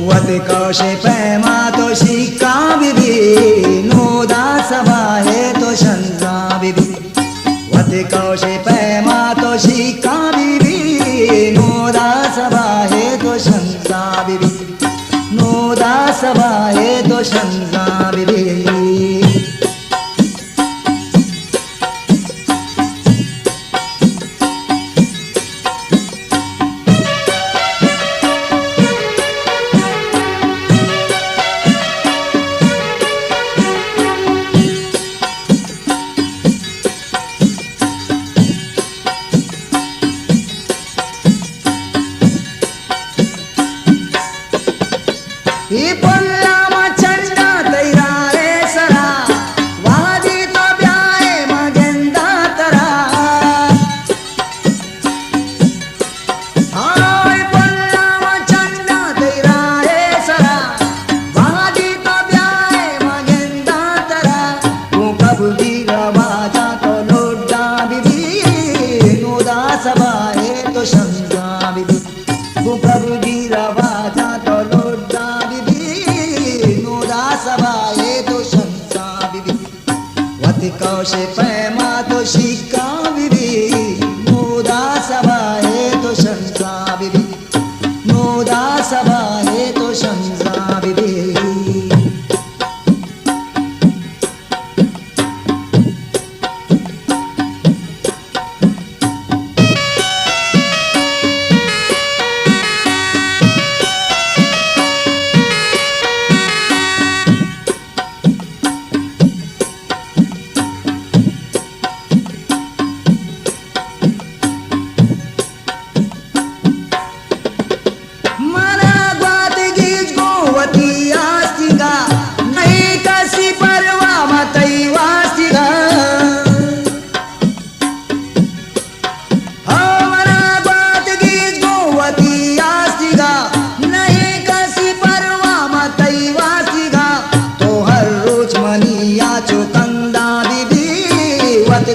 वत कौशे पैमा तो शिका बिबी नोदा सबाहे तो शंका बिबी वत कौशे पैमा तो शिका बिबी नोदा सबाहे तो शंका बिबी नोदा सबाहे तो शंका बिबी ही बोलला मचंडा तैरा रे सरा वादी तो ब्याए मगेंदा तरा हाय बोलला मचंडा तैरा रे सरा वादी तो ब्याए मगेंदा तरा तू कब भी रवाजा तो लोटा बिबी नोदा सबाए तो शंका बिबी तू कब भी रवाजा तो सबाए तो शंका बिबी वत कौशे पैमा तो शिका बिबी नोदा सबाए तो शंका बिबी नोदा सबाए तो शंका बिबी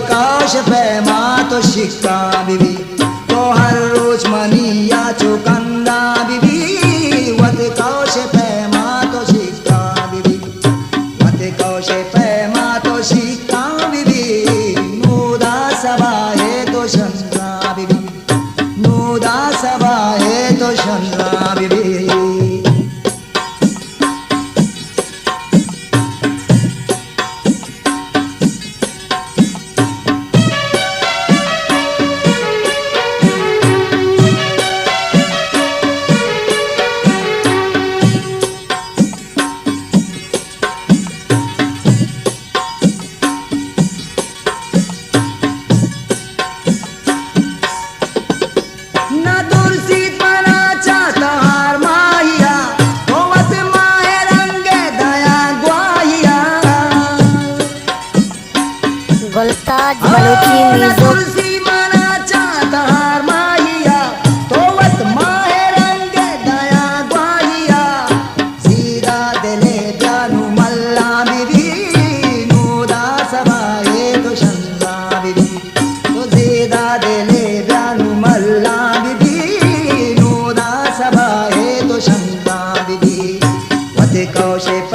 कौश पैमा तो शिका बिबी तो हर रोज मनिया चुकंदा बिबी वत कौश पैमा तो शिका बिबी वत कौश पैमा तो शिका बिबी नोदा सबाए तो शंका बिबी नोदा सबाए तो शंका बिबी गुलताज बलूची म्यूजिक कौशे